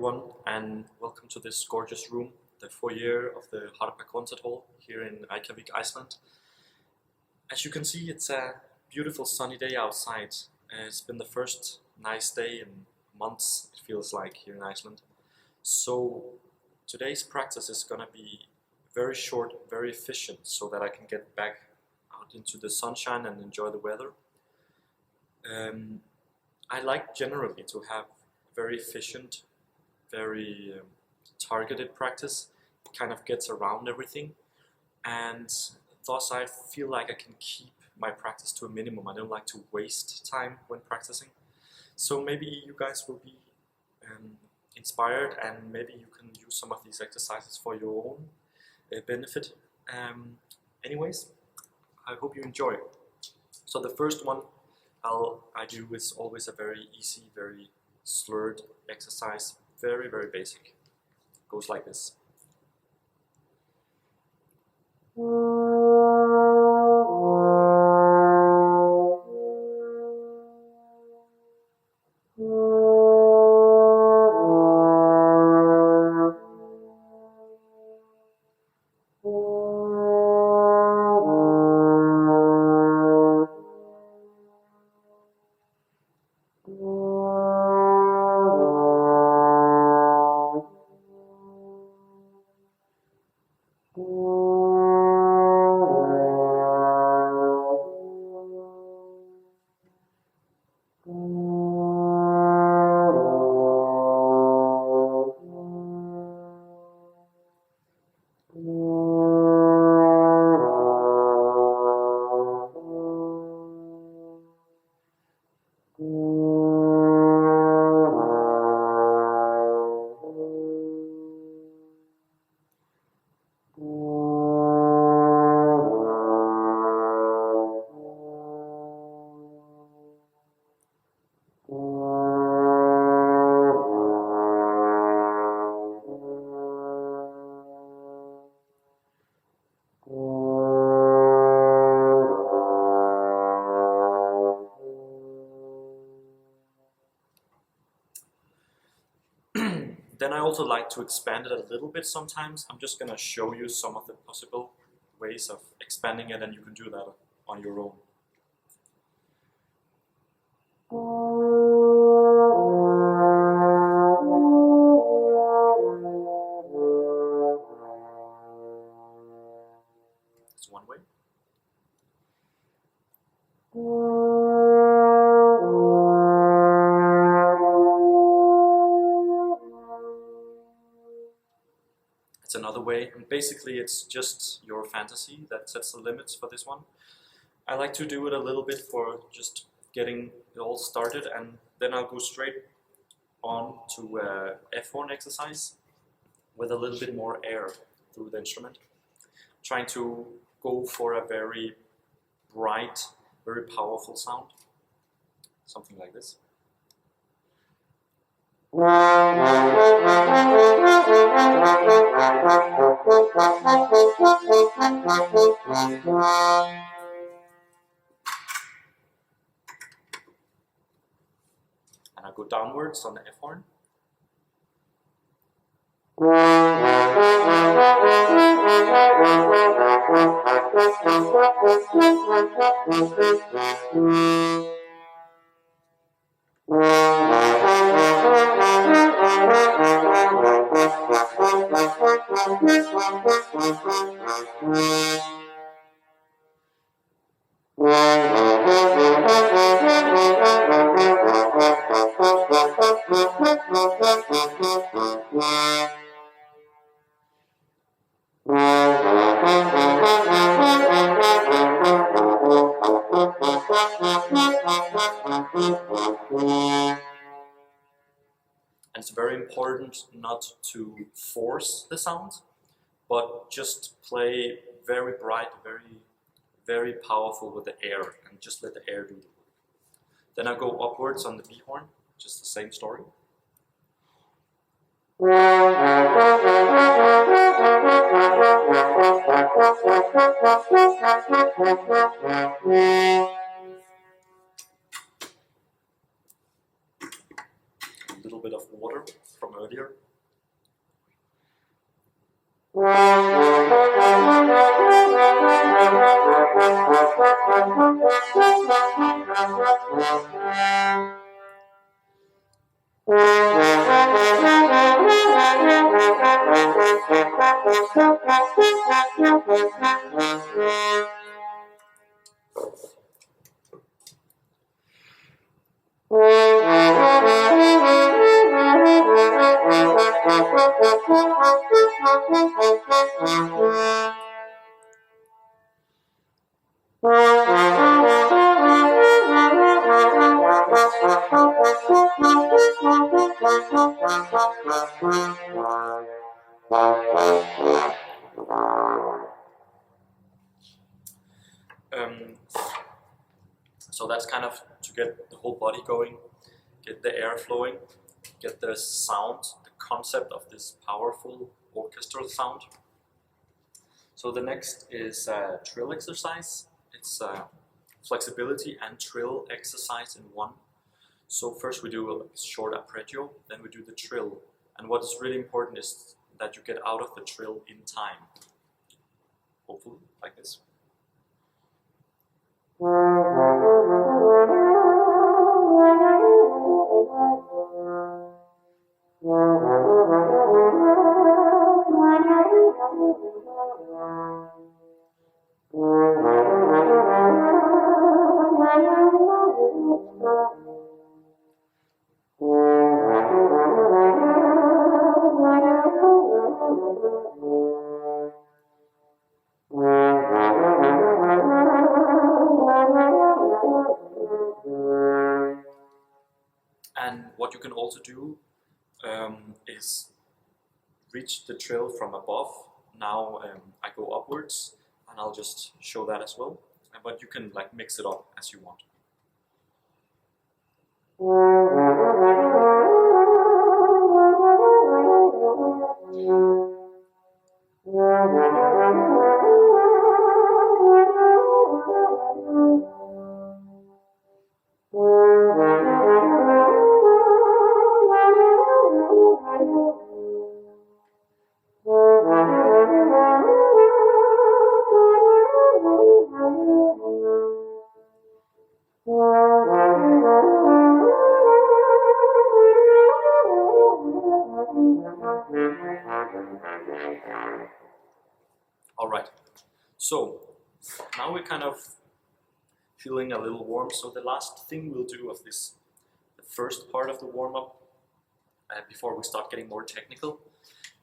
everyone, and welcome to this gorgeous room, the foyer of the Harpa Concert Hall here in Reykjavik, Iceland. As you can see, it's a beautiful sunny day outside. It's been the first nice day in months, it feels like, here in Iceland. So today's practice is gonna be very short, very efficient, so that I can get back out into the sunshine and enjoy the weather. I like generally to have very efficient, very targeted practice. It kind of gets around everything, and thus I feel like I can keep my practice to a minimum. I don't like to waste time when practicing. So maybe you guys will be inspired, and maybe you can use some of these exercises for your own benefit. Anyways, I hope you enjoy. So the first one I do is always a very easy, very slurred exercise, very basic. Goes like this. Then I also like to expand it a little bit sometimes. I'm just going to show you some of the possible ways of expanding it, and you can do that on your own. That's one way. Another way, and basically it's just your fantasy that sets the limits for this one. I like to do it a little bit for just getting it all started, and then I'll go straight on to F horn exercise with a little bit more air through the instrument, trying to go for a very bright, very powerful sound, something like this. And I go downwards on the F horn. And it's very important not to force the sound, but just play very bright, very powerful with the air, and just let the air do it. Then I go upwards on the B horn, just the same story. A little bit of water from earlier. So that's kind of to get the whole body going, get the air flowing, get the sound, the concept of this powerful orchestral sound. So the next is a trill exercise. It's a flexibility and trill exercise in one. So first we do a short arpeggio, then we do the trill. And what is really important is that you get out of the trill in time. Hopefully, like this. And what you can also do is reach the trill from above. Now I go upwards, and I'll just show that as well. But you can like mix it up as you want. Alright, so now we're kind of feeling a little warm, so the last thing we'll do of this, the first part of the warm-up, before we start getting more technical,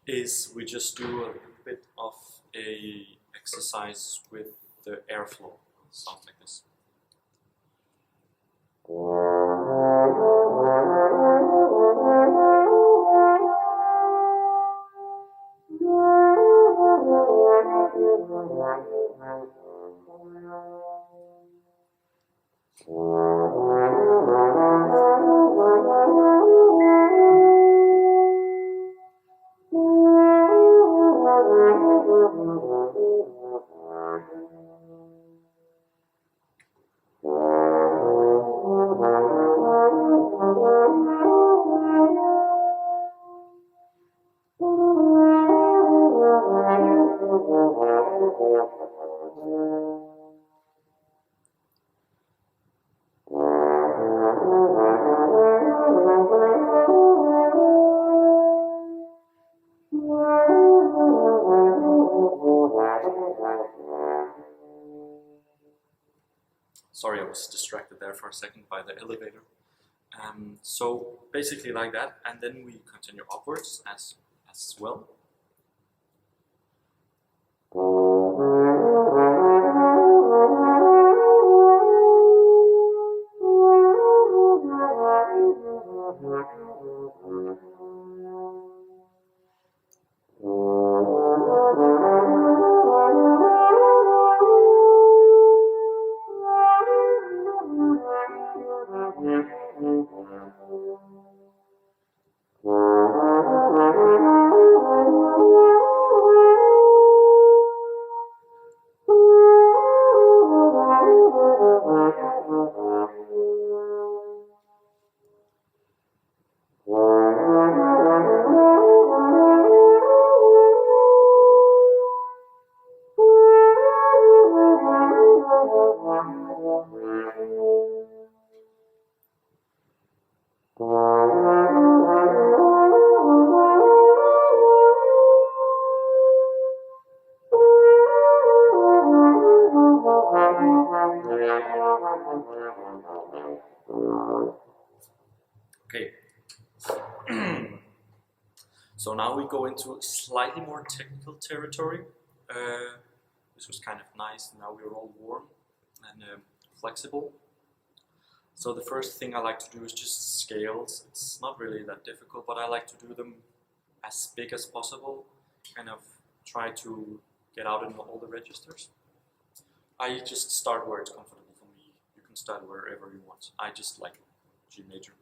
is we just do a bit of a exercise with the airflow. Sounds like this. Sorry, I was distracted there for a second by the elevator. So basically like that, and then we continue upwards as well. So now we go into slightly more technical territory. This was kind of nice. Now we're all warm and flexible. So the first thing I like to do is just scales. It's not really that difficult, but I like to do them as big as possible. Kind of try to get out in all the registers. I just start where it's comfortable for me. You can start wherever you want. I just like G major.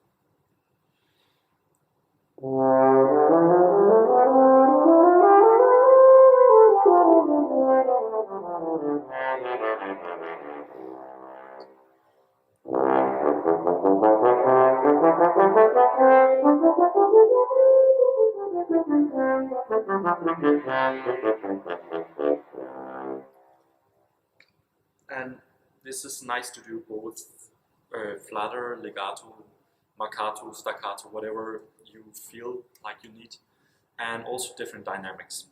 And this is nice to do both flatter, legato, marcato, staccato, whatever you feel like you need, and also different dynamics.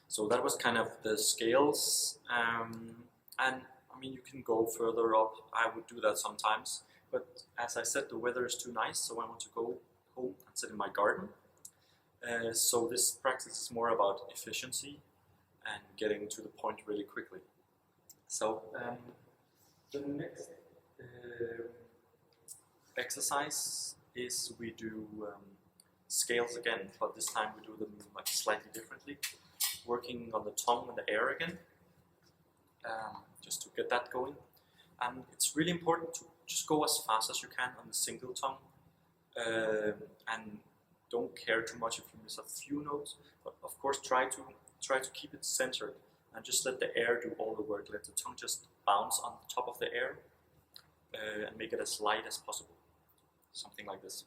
So that was kind of the scales, and I mean you can go further up. I would do that sometimes, but as I said, the weather is too nice, so I want to go home and sit in my garden. So this practice is more about efficiency and getting to the point really quickly. So the next exercise is we do scales again, but this time we do them like slightly differently. Working on the tongue and the air again, just to get that going. And it's really important to just go as fast as you can on the single tongue, and don't care too much if you miss a few notes. But of course, try to keep it centered and just let the air do all the work. Let the tongue just bounce on the top of the air and make it as light as possible. Something like this.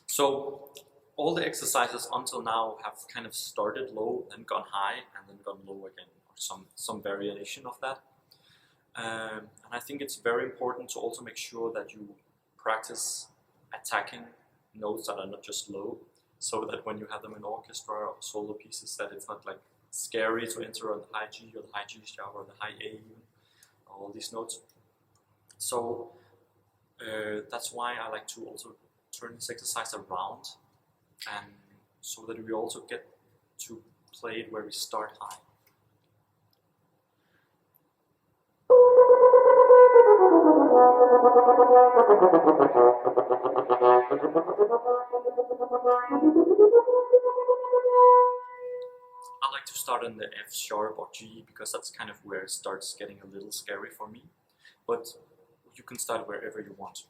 So all the exercises until now have kind of started low, then gone high, and then gone low again, or some variation of that. And I think it's very important to also make sure that you practice attacking notes that are not just low, so that when you have them in orchestra or solo pieces, that it's not like scary to enter on the high G or the high G sharp or the high A even, all these notes. So that's why I like to also turn this exercise around, and so that we also get to play it where we start high. I like to start in the F sharp or G because that's kind of where it starts getting a little scary for me, but you can start wherever you want.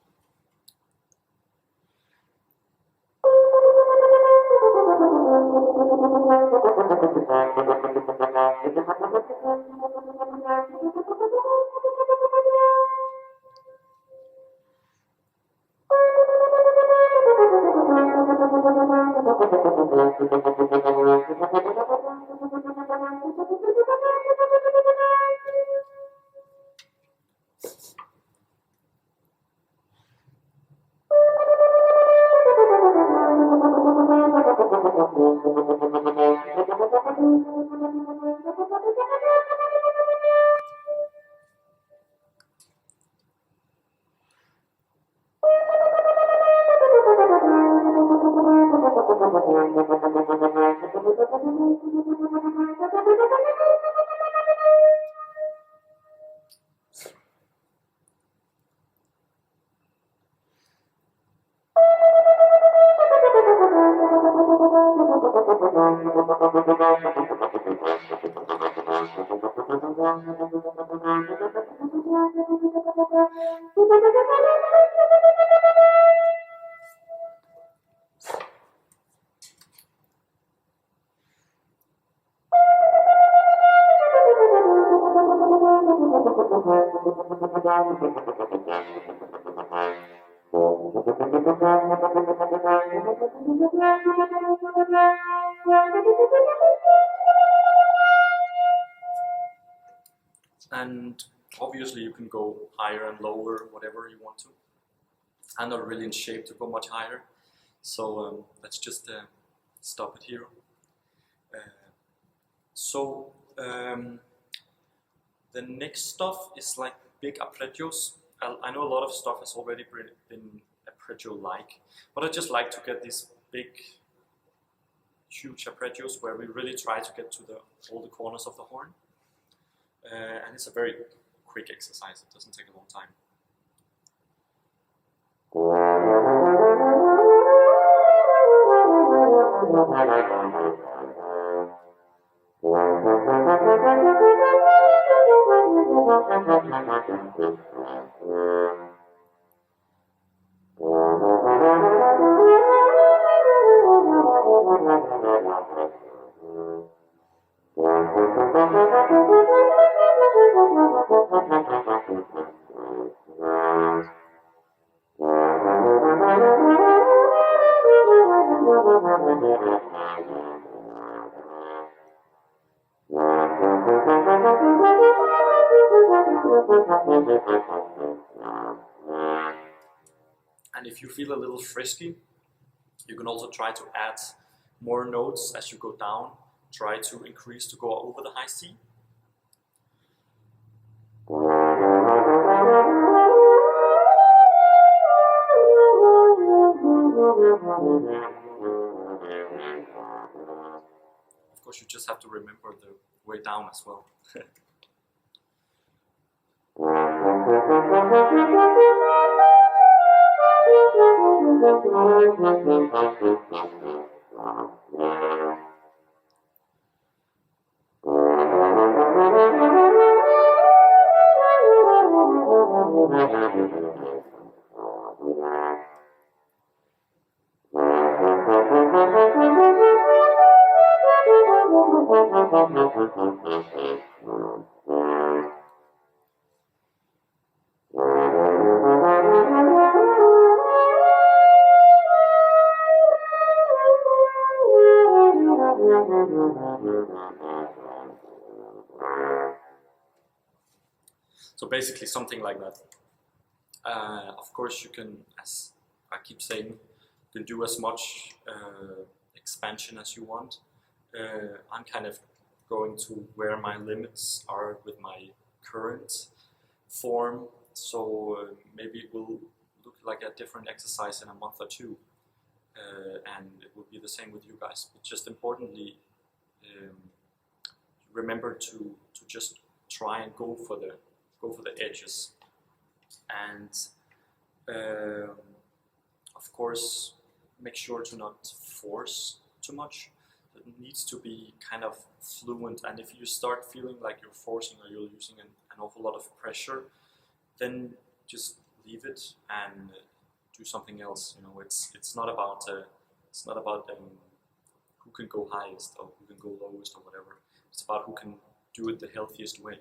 And obviously you can go higher and lower, whatever you want to. I'm not really in shape to go much higher, so let's just stop it here. The next stuff is like big arpeggios. I know a lot of stuff has already been arpeggio-like, but I just like to get these big, huge arpeggios where we really try to get to all the corners of the horn. And it's a very quick exercise, it doesn't take a long time. And if you feel a little frisky, you can also try to add more notes as you go down. Try to increase to go over the high C. Of course, you just have to remember the way down as well. So basically something like that. Of course you can, as I keep saying, you can do as much expansion as you want. I'm kind of going to where my limits are with my current form, so maybe it will look like a different exercise in a month or two, and it will be the same with you guys. But just importantly, remember to just try and go for the edges, and of course make sure to not force too much. It needs to be kind of fluent, and if you start feeling like you're forcing or you're using an awful lot of pressure, then just leave it and do something else. You know, it's not about who can go highest or who can go lowest or whatever. It's about who can do it the healthiest way.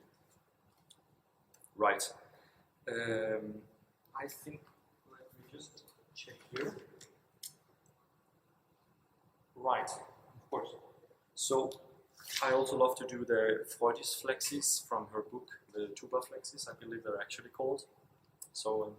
Right. I think, let me just check here. Right, of course. So I also love to do the Freudis flexis from her book, the tuba flexis, I believe they're actually called. So and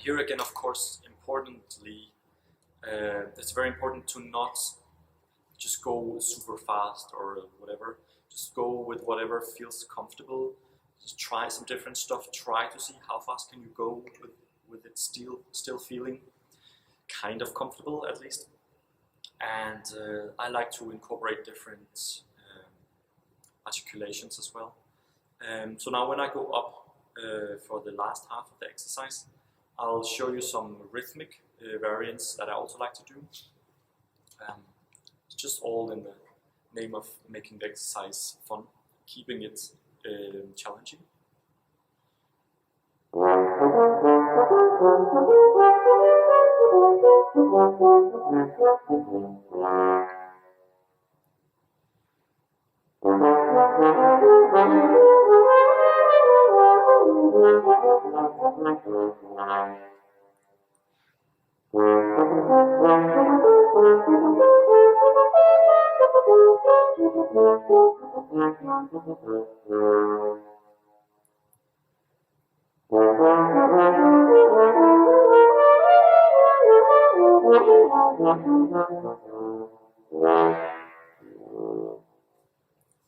here again, of course, importantly, it's very important to not just go super fast or whatever. Just go with whatever feels comfortable. Just try some different stuff. Try to see how fast can you go with it still feeling kind of comfortable at least. And I like to incorporate different articulations as well. So now when I go up for the last half of the exercise, I'll show you some rhythmic variants that I also like to do. It's just all in the name of making the exercise fun, keeping it challenging.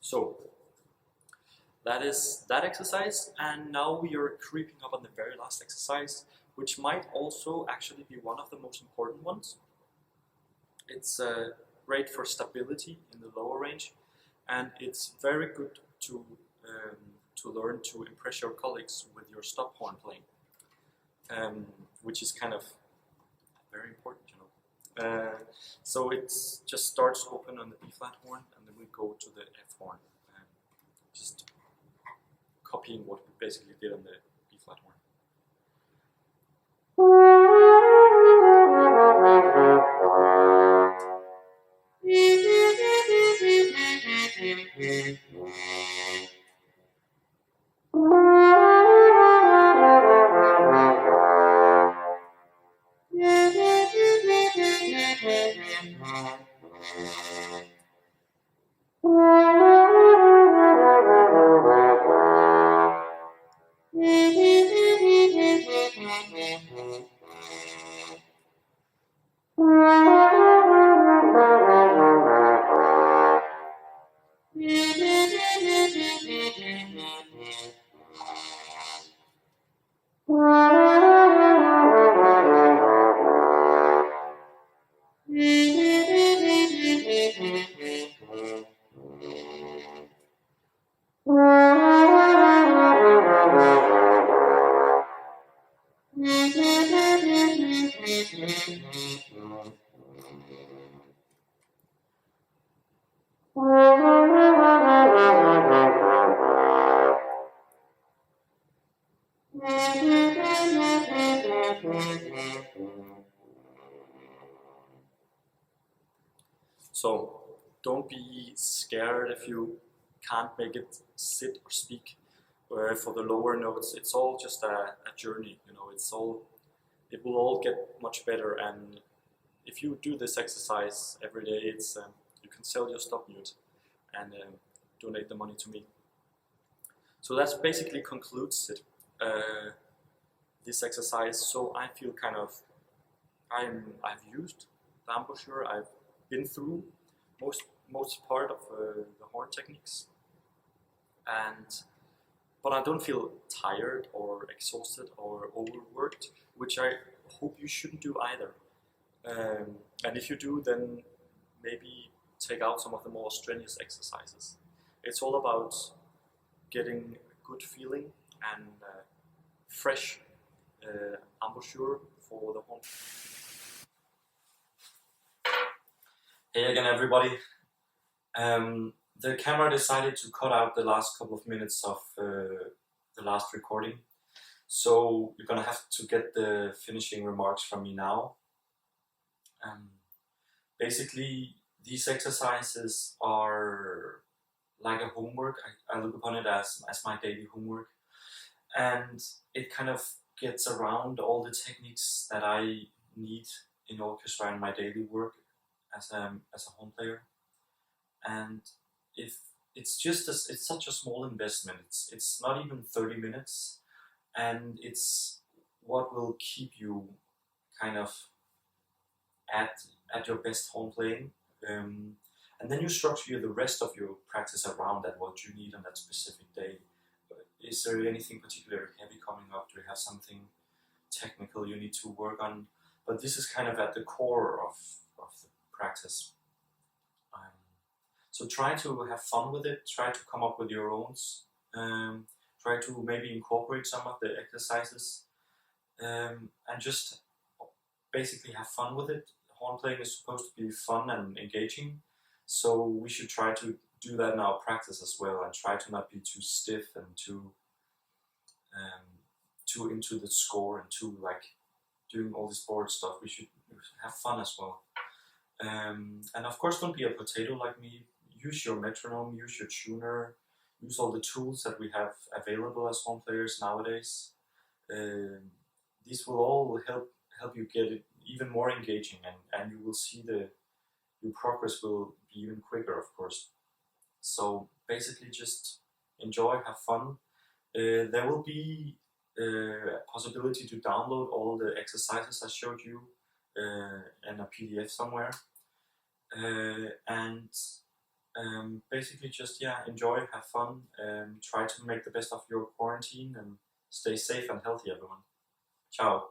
So that is that exercise, and now we are creeping up on the very last exercise, which might also actually be one of the most important ones. It's great for stability in the lower range, and it's very good to learn to impress your colleagues with your stop horn playing. which is kind of very important, you know. So it just starts open on the B flat horn, and then we go to the F horn, just copying what we basically did on the B flat horn. So don't be scared if you can't make it sit or speak for the lower notes. It's all just a journey, you know. It will all get much better, and if you do this exercise every day, it's you can sell your stop mute and donate the money to me. So that basically concludes it. This exercise. So I feel kind of I've used the embouchure. I've been through most part of the horn techniques, but I don't feel tired or exhausted or overworked, which I hope you shouldn't do either. And if you do, then maybe take out some of the more strenuous exercises. It's all about getting a good feeling and fresh embouchure for the horn. Hey again, everybody. The camera decided to cut out the last couple of minutes of the last recording, so you're gonna have to get the finishing remarks from me now. Basically, these exercises are like a homework. I look upon it as my daily homework, and it kind of gets around all the techniques that I need in orchestra in my daily work as a horn player. And if it's such a small investment. It's not even 30 minutes, and it's what will keep you kind of at your best horn playing. And then you structure the rest of your practice around that, what you need on that specific day. Is there anything particularly heavy coming up? Do you have something technical you need to work on? But this is kind of at the core of the practice. So try to have fun with it, try to come up with your own, try to maybe incorporate some of the exercises, and just basically have fun with it. Horn playing is supposed to be fun and engaging, so we should try to do that in our practice as well, and try to not be too stiff and too into the score and too like doing all this board stuff. We should have fun as well. And of course, don't be a potato like me. Use your metronome, use your tuner, use all the tools that we have available as horn players nowadays. These will all help you get it even more engaging, and you will see your progress will be even quicker, of course. So basically just enjoy, have fun. There will be a possibility to download all the exercises I showed you in a PDF somewhere. Basically just enjoy, have fun, try to make the best of your quarantine, and stay safe and healthy, everyone. Ciao.